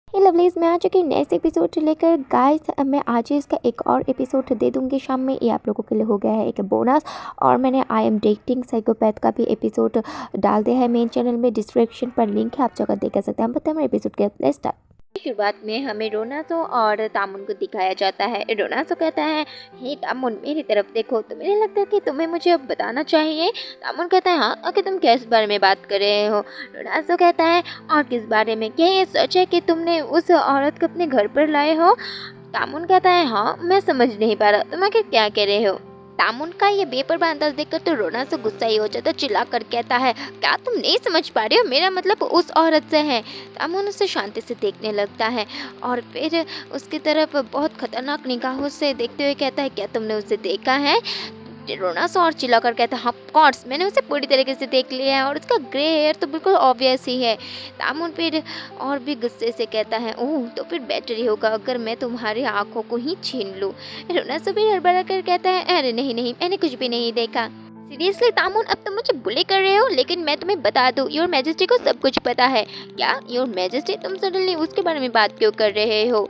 हे lovelies, मैं आ चुकी next episode लेकर गाइस। मैं आज ही इसका एक और एपिसोड दे दूंगी शाम में। ये आप लोगों के लिए हो गया है एक बोनस। और मैंने आई एम डेटिंग साइकोपैथ का भी एपिसोड डाल दिया है मेन चैनल में। डिस्क्रिप्शन पर लिंक है, आप जगह देख सकते हैं। हम बताएं एपिसोड के स्टार्ट। शुरुआत में हमें रोनासो और तामुन को दिखाया जाता है। रोनासो कहता है, हे तामुन मेरी तरफ देखो, तो मुझे लगता है कि तुम्हें मुझे अब बताना चाहिए। तामुन कहता है, हाँ आखिर तुम किस बारे में बात कर रहे हो। रोनासो कहता है, और किस बारे में, क्या ये सच है कि तुमने उस औरत को अपने घर पर लाए हो। तामुन कहता है, हाँ मैं समझ नहीं पा रहा तुम आखिर क्या कह रहे हो। तामुन का ये बेपरवाह अंदाज देखकर तो रोनासो गुस्सा ही हो जाता, चिल्ला कर कहता है, क्या तुम नहीं समझ पा रहे हो, मेरा मतलब उस औरत से है। तामुन उसे शांति से देखने लगता है और फिर उसकी तरफ बहुत खतरनाक निगाहों से देखते हुए कहता है, क्या तुमने उसे देखा है। रोनासो और चिल्लाकर कहता है, ऑफ कोर्स मैंने उसे पूरी तरीके से देख लिया है और उसका ग्रे हेयर तो बिल्कुल ऑब्वियस ही है। तामुन फिर और भी गुस्से से कहता है, ओह तो फिर बेटर ही होगा अगर मैं तुम्हारी आंखों को ही छीन लूँ। रोनासो भी हड़बड़ा कर कहता है, अरे नहीं नहीं मैंने कुछ भी नहीं देखा। सीरियसली तामुन, अब तुम मुझे बुली कर रहे हो, लेकिन मैं तुम्हें बता दूं, योर मैजेस्टी को सब कुछ पता है। क्या योर मैजेस्टी, तुम सडनली उसके बारे में बात क्यों कर रहे हो।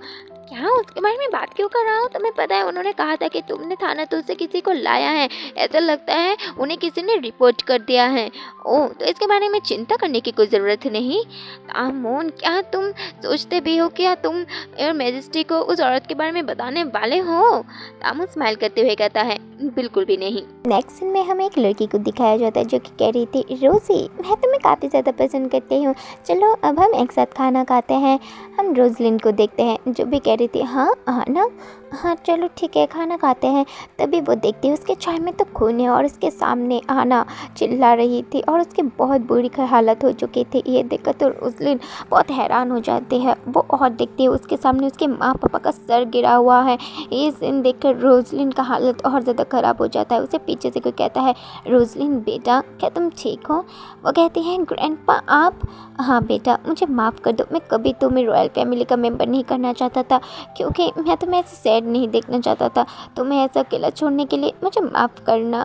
क्या उसके बारे में बात क्यों कर रहा हूँ, तुम्हें पता है उन्होंने कहा था कि तुमने थाना तो से किसी को लाया है। ऐसा लगता है उन्हें किसी ने रिपोर्ट कर दिया है। ओह तो इसके बारे में चिंता करने की कोई ज़रूरत नहीं। तामुन, क्या तुम सोचते भी हो क्या तुम योर मैजेस्टी को उस औरत के बारे में बताने वाले हो। तामुन स्माइल करते हुए कहता है, बिल्कुल भी नहीं। नेक्स्ट सीन में हमें एक लड़की को दिखाया जाता है जो कि कह रही थी, रोजी मैं तुम्हें काफ़ी ज़्यादा पसंद करती हूँ, चलो अब हम एक साथ खाना खाते हैं। हम रोजलिन को देखते हैं जो भी कह रही थी, हाँ हाँ ना, हाँ चलो ठीक है खाना खाते हैं। तभी वो देखती है उसके चाय में तो खून है और उसके सामने आना चिल्ला रही थी और उसकी बहुत बुरी हालत हो चुकी थी। ये देखकर तो रोजलिन बहुत हैरान हो जाती है। वो और देखती है उसके सामने उसके माँ पापा का सर गिरा हुआ है। ये सीन देखकर रोजलिन का हालत और ज़्यादा ख़राब हो जाता है। उसे पीछे से कोई कहता है, रोजलिन बेटा क्या तुम ठीक हो। वो कहती है, ग्रैंडपा आप। हाँ बेटा मुझे माफ़ कर दो, मैं कभी तुम्हें रॉयल फैमिली का मेंबर नहीं करना चाहता था, क्योंकि मैं तुम्हें ऐसे सैड नहीं देखना चाहता था। तुम्हें ऐसा अकेला छोड़ने के लिए मुझे माफ़ करना।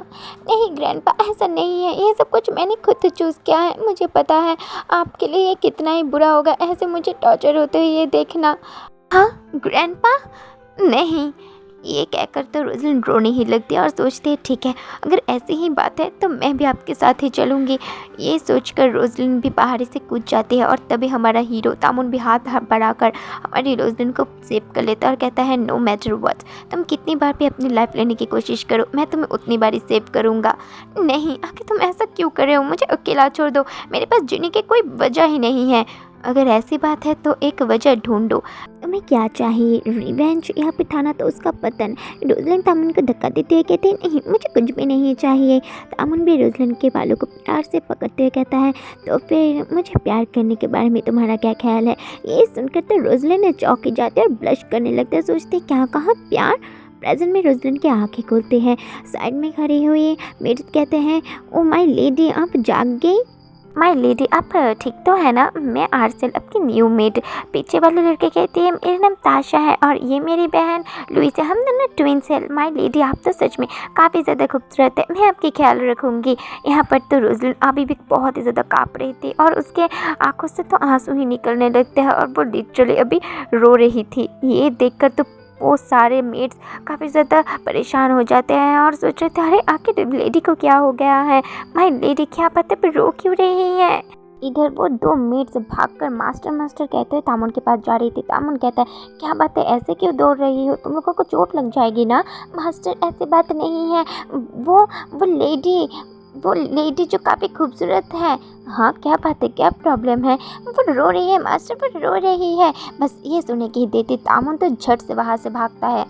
नहीं ग्रैंडपा ऐसा नहीं है, ये सब कुछ मैंने खुद चूज़ किया है। मुझे पता है आपके लिए ये कितना ही बुरा होगा ऐसे मुझे टॉर्चर होते हुए ये देखना। हाँ ग्रैंडपा नहीं। ये कहकर तो रोजलिन रोने ही लगती है और सोचती है, ठीक है अगर ऐसी ही बात है तो मैं भी आपके साथ ही चलूँगी। ये सोचकर रोजलिन भी पहाड़ी से कूद जाती है और तभी हमारा हीरो तामुन भी हाथ बढ़ाकर हमारी रोजलिन को सेव कर लेता है और कहता है, नो मैटर व्हाट, तुम कितनी बार भी अपनी लाइफ लेने की कोशिश करो, मैं तुम्हें उतनी बार ही सेव करूँगा। नहीं आखिर तुम ऐसा क्यों कर रहे हो, मुझे अकेला छोड़ दो, मेरे पास जीने की कोई वजह ही नहीं है। अगर ऐसी बात है तो एक वजह ढूंढो, तुम्हें क्या चाहिए, रिवेंज या फिर थाना तो उसका पतन। रोजलिन तामुन को धक्का देते हुए कहते हैं, नहीं मुझे कुछ भी नहीं चाहिए। तामुन भी रोजलिन के बालों को प्यार से पकड़ते हुए कहता है, तो फिर मुझे प्यार करने के बारे में तुम्हारा क्या ख्याल है। ये सुनकर तो रोजलिन चौंक जाती है और ब्लश करने लगते हैं। सोचते क्या कहा प्यार। प्रेजेंट में रोजलिन की आंखें खोलते हैं। साइड में खड़ी हुई मेड कहते हैं, ओ माई लेडी आप जाग गई। माई लेडी आप ठीक तो है ना, मैं आर्सेल आपकी न्यू मेड। पीछे वाले लड़के कहती है, मेरा नाम ताशा है और ये मेरी बहन लुइस है, हम दोनों ट्विंस हैं। माई लेडी आप तो सच में काफ़ी ज़्यादा खूबसूरत है, मैं आपकी ख्याल रखूँगी। यहाँ पर तो रोजलिन अभी भी बहुत ही ज़्यादा काँप रही थी और उसके आंखों से तो आंसू ही निकलने लगते हैं और वो लिटरली अभी रो रही थी। ये देखकर तो वो सारे मेट्स काफ़ी ज़्यादा परेशान हो जाते हैं और सोच रहे थे, अरे आखिर लेडी को क्या हो गया है, माई लेडी क्या पता पर रो क्यों रही है। इधर वो दो मेट्स भागकर मास्टर कहते हुए तामुन के पास जा रही थी। तामुन कहता है, क्या बात है ऐसे क्यों दौड़ रही हो, तुम लोगों को चोट लग जाएगी ना। मास्टर ऐसी बात नहीं है, वो लेडी जो काफ़ी खूबसूरत है। हाँ क्या बात है, क्या प्रॉब्लम है। वो रो रही है मास्टर, वो रो रही है। बस ये सुनने की देती तामुन तो झट से वहाँ से भागता है।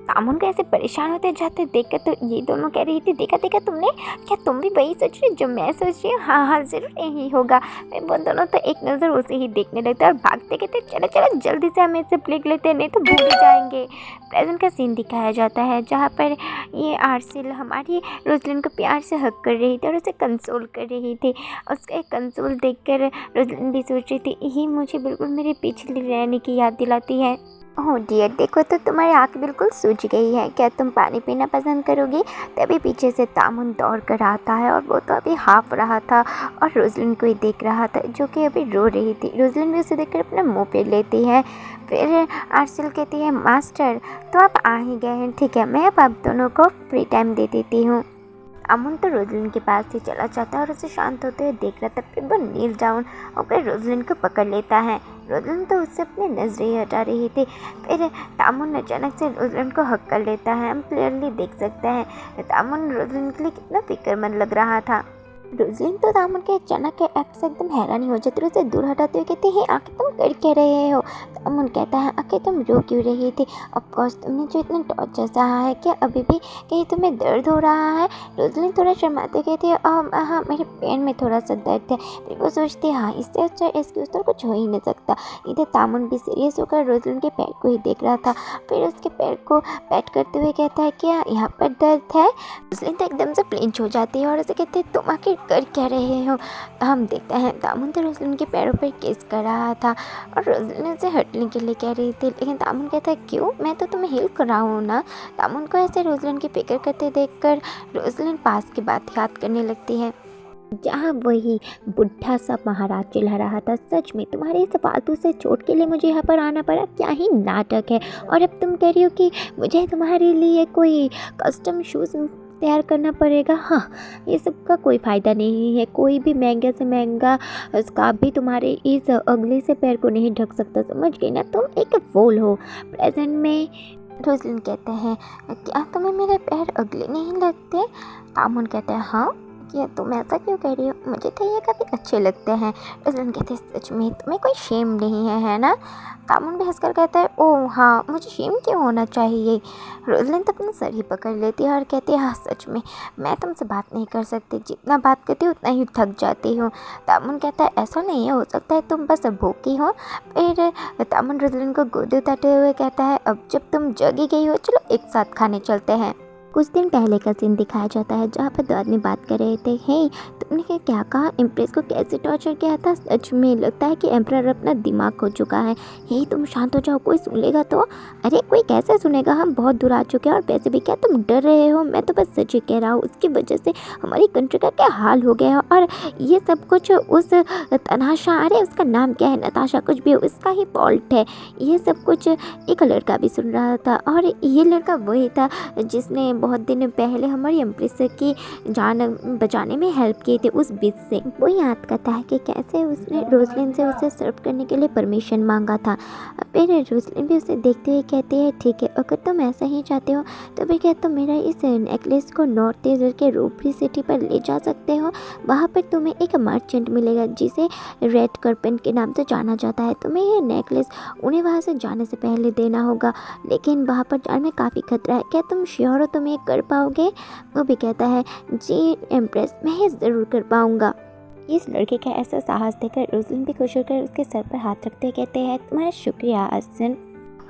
तामुन को ऐसे परेशान होते जाते देखकर तो ये दोनों कह रही थी, देखा तुमने, क्या तुम भी वही सोच रही जो मैं सोच रही हूँ। हाँ हाँ ज़रूर यही होगा। वो दोनों तो एक नज़र उसे ही देखने लगते और भागते कहते, चलो चलो जल्दी से हम इससे ब्रेक लेते हैं नहीं तो भूल ही जाएंगे। प्रेजेंट का सीन दिखाया जाता है जहाँ पर ये आर्सिल हमारी रोजलिन को प्यार से हक कर रही थी और उसे कंसोल कर रही थी। उसका एक कंसोल देखकर रोजलिन भी सोच रही थी, ये मुझे बिल्कुल मेरे पिछले रहने की याद दिलाती है। ओह डियर, देखो तो तुम्हारी आँख बिल्कुल सूज गई है। क्या तुम पानी पीना पसंद करोगी? तभी पीछे से तामुन दौड़ कर आता है और वो तो अभी हाँफ रहा था और रोजलिन को ही देख रहा था जो कि अभी रो रही थी। रोजलिन भी उसे देखकर अपने मुंह पे लेती है। फिर आरसल कहती है, मास्टर तो आप आ ही गए हैं, ठीक है, मैं अब आप दोनों को फ्री टाइम दे देती हूँ। अमन तो रोजलिन के पास से चला जाता है और उसे शांत होते हुए देख रहा था। फिर वो नील डाउन होकर रोजलिन को पकड़ लेता है। रोजलिन तो उससे अपनी नजरें हटा रही थी। फिर तामुन अचानक से रोजलिन को हक कर लेता है। हम क्लियरली देख सकते हैं तामुन रोजलिन के लिए कितना फिक्रमंद लग रहा था। रोजलिन तो तामुन के अचानक के एक्ट से एकदम हैरानी हो जाती है। उसे दूर हटाते हुए कहती है, आखिर तुम कर क्या रहे हो? तामुन कहता है, आखिर तुम रो क्यों रही थी? ऑफकोर्स तुमने जो इतना टॉर्चर सहा है, क्या अभी भी कहीं तुम्हें दर्द हो रहा है? रोजलिन थोड़ा शर्माते कहती है, हाँ मेरे पैर में थोड़ा सा दर्द है। फिर वो सोचती है, हाँ इससे अच्छा एक्सक्यूज तो कुछ हो ही नहीं सकता। इधर तामुन भी सीरियस होकर रोजलिन के पैर को ही देख रहा था। फिर उसके पैर को पैट करते हुए कहता है, क्या यहाँ पर दर्द है? रोजलिन तो एकदम से फ्लिंच हो जाती है और उसे कहते हैं, तुम आखिर कर क्या रहे हो? हम देखते हैं तामुन तो रोजलिन के पैरों पर किस कर रहा था और रोजलिन उसे हटने के लिए कह रही थी, लेकिन तामुन कहता है, क्यों, मैं तो तुम्हें हेल्प कर रहा हूँ ना। तामुन को ऐसे रोजलिन की फिक्र करते देखकर रोजलिन पास की बात याद करने लगती है जहाँ वही बुढ़ा सा महाराज चिल्ला रहा था, सच में तुम्हारे इस फालतू से चोट के लिए मुझे यहाँ पर आना पड़ा, क्या ही नाटक है। और अब तुम कह रही हो कि मुझे तुम्हारे लिए कोई कस्टम शूज़ तैयार करना पड़ेगा। हाँ, ये सब का कोई फ़ायदा नहीं है। कोई भी महंगे से महंगा स्कार्फ भी तुम्हारे इस अगले से पैर को नहीं ढक सकता, समझ गई ना? तुम एक फूल हो। प्रेजेंट में रोजलिन कहते हैं, क्या तुम्हें मेरे पैर अगले नहीं लगते? तामुन कहते हैं, हाँ, क्या तुम ऐसा क्यों कह रही हो? मुझे तो ये काफ़ी अच्छे लगते हैं। रोजलिन कहते हैं, सच में तुम्हें कोई शेम नहीं है ना? तामुन भी हंसकर कहता है, ओह हाँ, मुझे शेम क्यों होना चाहिए? रोजलिन तो अपना सर ही पकड़ लेती है और कहती है, हाँ सच में मैं तुमसे बात नहीं कर सकती, जितना बात करती हूँ उतना ही थक जाती हूँ। तामुन कहता है, ऐसा नहीं है, हो सकता है तुम बस भूखी हो। फिर तामुन रोजलिन को गोद उठाते हुए कहता है, अब जब तुम जगी गई हो, चलो एक साथ खाने चलते हैं। कुछ दिन पहले का सीन दिखाया जाता है जहाँ पर दो आदमी बात कर रहे थे। हे, तुमने क्या कहा? एम्प्रेस को कैसे टॉर्चर किया था? सच में लगता है कि एम्परर अपना दिमाग खो चुका है। हे तुम शांत हो जाओ, कोई सुन लेगा तो? अरे कोई कैसे सुनेगा, हम बहुत दूर आ चुके हैं। और वैसे भी क्या तुम डर रहे हो? मैं तो बस सच ही कह रहा हूँ, उसकी वजह से हमारी कंट्री का क्या हाल हो गया है। और ये सब कुछ उस तनाशा, अरे उसका नाम क्या है, नताशा, कुछ भी, उसका ही फॉल्ट है। ये सब कुछ एक लड़का भी सुन रहा था और ये लड़का वही था जिसने बहुत दिन पहले हमारी एम्प्रेस की जान बचाने में हेल्प की थी उस बीच से। वो याद करता है कि कैसे उसने रोजलिन से उसे सर्व करने के लिए परमिशन मांगा था। फिर रोजलिन भी उसे देखते हुए कहती है, ठीक है, अगर तुम ऐसा ही चाहते हो तो फिर क्या तुम मेरा इस नेकलेस को नॉर्थ डेजर्ट के रोपरी सिटी पर ले जा सकते हो। वहाँ पर तुम्हें एक मर्चेंट मिलेगा जिसे रेड कर्पेंट के नाम से जाना जाता है। तुम्हें ये नेकलेस उन्हें वहाँ से जाने से पहले देना होगा, लेकिन वहाँ पर जाने में काफ़ी खतरा है। क्या तुम श्योर हो तुम ये कर पाओगे? वो भी कहता है, जी एम्प्रेस, मैं ये ज़रूर कर पाऊँगा। इस लड़के का ऐसा साहस देखकर रोजलिन भी खुश होकर उसके सर पर हाथ रखते कहते हैं, तुम्हारा शुक्रिया अर्जुन।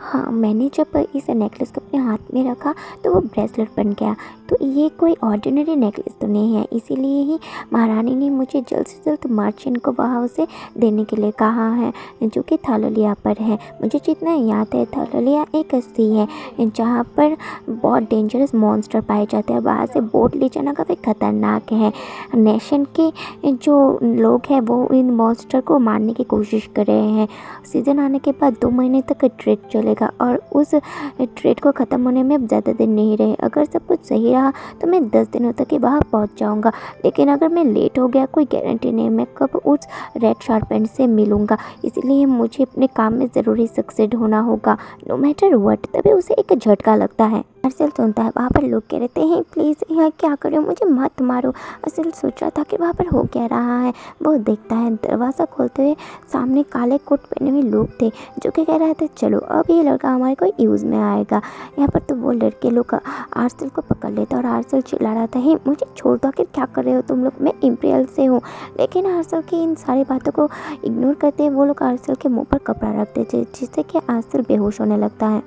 हाँ, मैंने जब इस नेकलेस को अपने हाथ में रखा तो वो ब्रेसलेट बन गया। तो ये कोई ऑर्डिनरी नेकलेस तो नहीं है, इसीलिए ही महारानी ने मुझे जल्द से जल्द मर्चेंट को वहाँ उसे देने के लिए कहा है, जो कि थालोलिया पर है। मुझे जितना याद है थालोलिया एक सी है जहाँ पर बहुत डेंजरस मॉन्स्टर पाए जाते हैं। वहाँ से बोट ले जाना काफ़ी ख़तरनाक है। नेशन के जो लोग हैं वो इन मॉन्स्टर को मारने की कोशिश कर रहे हैं। सीज़न आने के बाद 2 महीने तक ट्रेड चलेगा और उस ट्रेड को ख़त्म होने में अब ज़्यादा दिन नहीं रहे। अगर सब कुछ सही रहा तो मैं 10 दिनों तक ही वहाँ पहुँच जाऊँगा, लेकिन अगर मैं लेट हो गया कोई गारंटी नहीं मैं कब उस रेड शार्पेंट से मिलूँगा। इसलिए मुझे अपने काम में ज़रूरी सक्सेड होना होगा, नो मैटर व्हाट। तभी उसे एक झटका लगता है। अरसल सुनता है वहाँ पर लोग कह रहे हैं, प्लीज़ यहाँ क्या करो, मुझे मत मारो। अरसल सोच रहा था कि वहाँ पर हो क्या रहा है। वो देखता है दरवाज़ा खोलते हुए सामने काले कोट पहने हुए लोग थे जो कि कह रहे थे, चलो अब ये लड़का हमारे को यूज़ में आएगा। यहाँ पर तो वो लड़के लोग आरसल को पकड़ लेते और आरसल चिल्ला रहा था, हे मुझे छोड़ दो, आखिर क्या कर रहे हो तुम लोग, मैं इम्पीरियल से हूँ। लेकिन आरसल की इन सारी बातों को इग्नोर करते वो लोग आरसल के मुँह पर कपड़ा रखते थे जिससे कि आरसल बेहोश होने लगता है।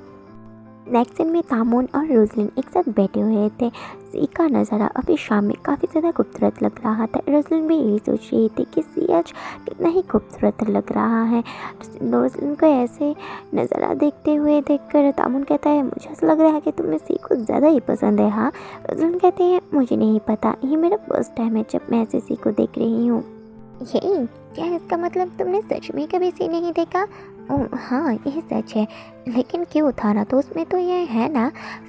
नेक्स्ट सीन में तामुन और रोजलिन एक साथ बैठे हुए थे। सी का नज़ारा अभी शाम में काफ़ी ज़्यादा खूबसूरत लग रहा था। रोजलिन भी यही सोच रही थी कि सी आज कितना ही खूबसूरत लग रहा है। रोजलिन को ऐसे नज़ारा देखते हुए देखकर तामुन कहता है, मुझे ऐसा लग रहा है कि तुम्हें सी को ज़्यादा ही पसंद है। हाँ, रोजलिन कहती है, मुझे नहीं पता, ये मेरा फर्स्ट टाइम है जब मैं ऐसे सी को देख रही हूँ। यही क्या है इसका मतलब, तुमने सच में कभी सी नहीं देखा? ओह हाँ, यह सच है, लेकिन क्यों था ना, तो उसमें तो ये है ना।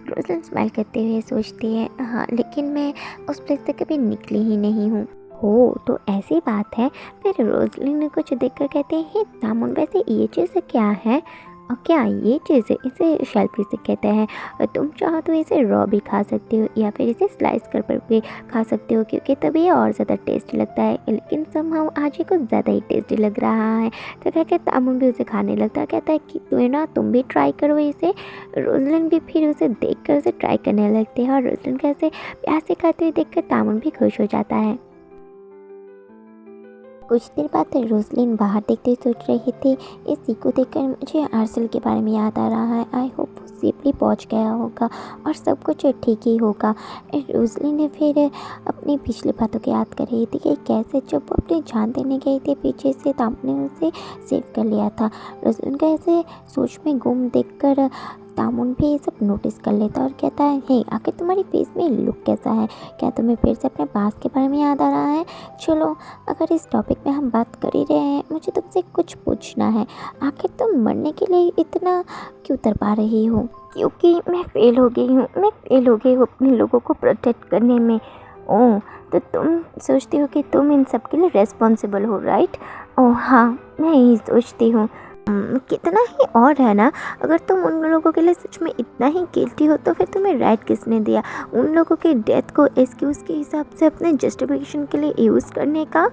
रोजलिन स्माइल करते हुए सोचती है, हाँ लेकिन मैं उस प्लेस से कभी निकली ही नहीं हूँ। हो तो ऐसी बात है। फिर रोजलिन ने कुछ देखकर कहते हैं, तामुन वैसे ये चीज़ क्या है? क्या ये चीज़ है? इसे शेल फिश कहते हैं। तुम चाहो तो इसे रॉ भी खा सकते हो या फिर इसे स्लाइस कर भी खा सकते हो, क्योंकि तभी ये और ज़्यादा टेस्टी लगता है। लेकिन समहाउ आज ये कुछ ज़्यादा ही टेस्टी लग रहा है। तो कहकर तामुन भी उसे खाने लगता है। कहता है कि तुम भी ट्राई करो इसे। रोजलिन भी फिर उसे देखकर उसे ट्राई करने लगती है और रोजलिन कैसे प्यार से खाते हुए देखकर तामुन भी खुश हो जाता है। कुछ देर बाद रोजलिन बाहर देखते सोच रही थी, इस सी को देखकर मुझे आर्सल के बारे में याद आ रहा है। आई होप वो सेफली पहुंच गया होगा और सब कुछ ठीक ही होगा। रोजलिन ने फिर अपनी पिछली बातों को याद कर रही थी कि कैसे जब वो अपनी जान देने गई थी पीछे से तामुन ने उसे सेव कर लिया था। रोजलिन का ऐसे सोच में गुम देखकर तामुन भी ये सब नोटिस कर लेता और कहता है, हे आखिर तुम्हारी फेस में लुक कैसा है? क्या तुम्हें फिर से अपने पास के बारे में याद आ रहा है? चलो, अगर इस टॉपिक पे हम बात कर ही रहे हैं, मुझे तुमसे कुछ पूछना है। आखिर तुम मरने के लिए इतना क्यों तरपा रही हो? क्योंकि मैं फेल हो गई हूँ अपने लोगों को प्रोटेक्ट करने में। ओह, तो तुम सोचती हो कि तुम इन सब के लिए रेस्पॉन्सिबल हो, राइट? ओह हाँ, मैं यही सोचती हूँ। कितना ही और है ना, अगर तुम उन लोगों के लिए सच में इतना ही गिल्टी हो तो फिर तुम्हें राइट किसने दिया उन लोगों के डेथ को एक्सक्यूज़ के हिसाब से अपने जस्टिफिकेशन के लिए यूज़ करने का?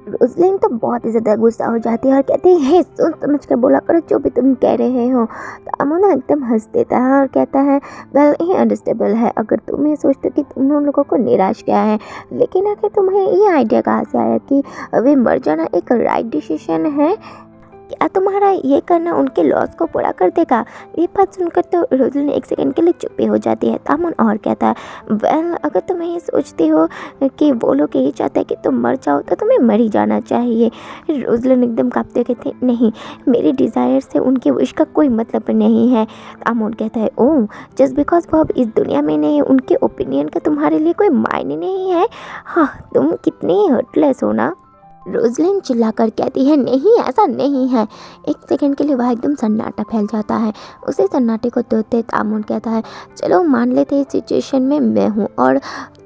रोजलिन तो बहुत ही ज़्यादा गुस्सा हो जाती है और कहती है, हे सोच समझ कर बोला करो जो भी तुम कह रहे हो। तो अमोना एकदम हंस देता है और कहता है, वेल ये अंडरस्टेबल है अगर तुम ये सोचते हो कि तुमने उन लोगों को निराश किया है, लेकिन आखिर तुम्हें ये आइडिया कहाँ से आया कि वे मर जाना एक राइट डिसीजन है? क्या तुम्हारा ये करना उनके लॉस को पूरा कर देगा? ये बात सुनकर तो रोजलिन एक सेकंड के लिए चुप हो जाती है। तामुन और कहता है, वेल अगर तुम ये सोचती हो कि वो लोग यही चाहते हैं कि तुम मर जाओ तो तुम्हें मर ही जाना चाहिए। रोजलिन एकदम कांपते कहते, नहीं, मेरी डिज़ायर से उनकी विश का कोई मतलब नहीं है। तामुन कहता है, ओह, जस्ट बिकॉज वो अब इस दुनिया में नहीं, उनके ओपिनियन का तुम्हारे लिए कोई मायने नहीं है? हाँ, तुम कितनी हर्टलेस हो ना। रोजलिन चिल्लाकर कहती है, नहीं ऐसा नहीं है। एक सेकंड के लिए वह एकदम सन्नाटा फैल जाता है। उसी सन्नाटे को तोड़ते तामुन कहता है, चलो मान लेते हैं इस सिचुएशन में मैं हूँ और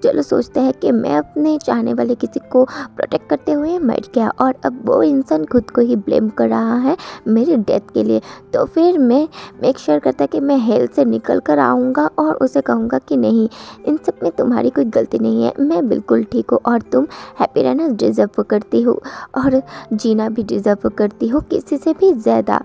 चलो सोचते हैं कि मैं अपने चाहने वाले किसी को प्रोटेक्ट करते हुए मर गया और अब वो इंसान खुद को ही ब्लेम कर रहा है मेरी डेथ के लिए। तो फिर मैं मेक श्योर करता कि मैं हेल से निकल कर आऊँगा और उसे कहूँगा कि नहीं, इन सब में तुम्हारी कोई गलती नहीं है, मैं बिल्कुल ठीक हूँ और तुम हैप्पी रहना डिज़र्व करती हो और जीना भी डिज़र्व करती हो किसी से भी ज़्यादा।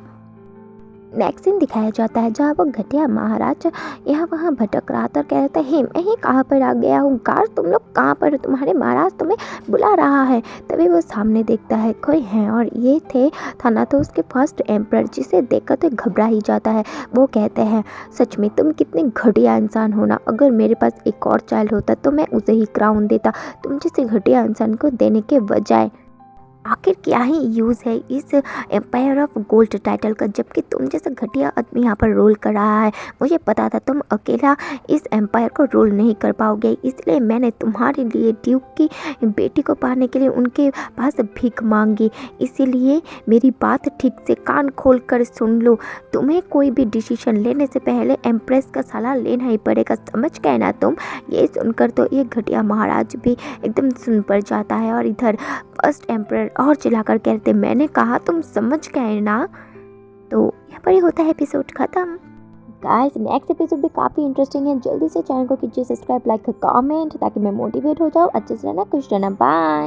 नेक्स्ट सीन दिखाया जाता है जहाँ वो घटिया महाराज यहाँ वहाँ भटक रहा था और कह रहा था, हे मैं ही कहाँ पर आ गया हूँ, गार्ड तुम लोग कहाँ पर हो? तुम्हारे महाराज तुम्हें बुला रहा है। तभी वो सामने देखता है कोई है और ये थे थाना तो उसके फर्स्ट एम्परर, जिसे देखकर तो घबरा ही जाता है। वो कहते हैं, सच में तुम कितने घटिया इंसान हो ना, अगर मेरे पास एक और चाइल्ड होता तो मैं उसे ही क्राउन देता तुम जैसे घटिया इंसान को देने के बजाय। आखिर क्या ही यूज़ है इस एम्पायर ऑफ गोल्ड टाइटल का, जबकि तुम जैसा घटिया आदमी यहाँ पर रोल कर रहा है। मुझे पता था तुम अकेला इस एम्पायर को रोल नहीं कर पाओगे, इसलिए मैंने तुम्हारे लिए ड्यूक की बेटी को पाने के लिए उनके पास भीख मांगी। इसीलिए मेरी बात ठीक से कान खोल कर सुन लो, तुम्हें कोई भी डिसीजन लेने से पहले एम्प्रेस का सलाह लेना ही पड़ेगा, समझ गए ना तुम? ये सुनकर तो ये घटिया महाराज भी एकदम सुन पड़ जाता है और इधर फर्स्ट एम्परर और चिल्लाकर कहते, मैंने कहा तुम समझ गए ना। तो यहाँ पर ही होता है एपिसोड खत्म। गाइस नेक्स्ट एपिसोड भी काफ़ी इंटरेस्टिंग है, जल्दी से चैनल को कीजिए सब्सक्राइब, लाइक, कमेंट, ताकि मैं मोटिवेट हो जाऊँ। अच्छे से रहना, खुश रहना, बाय।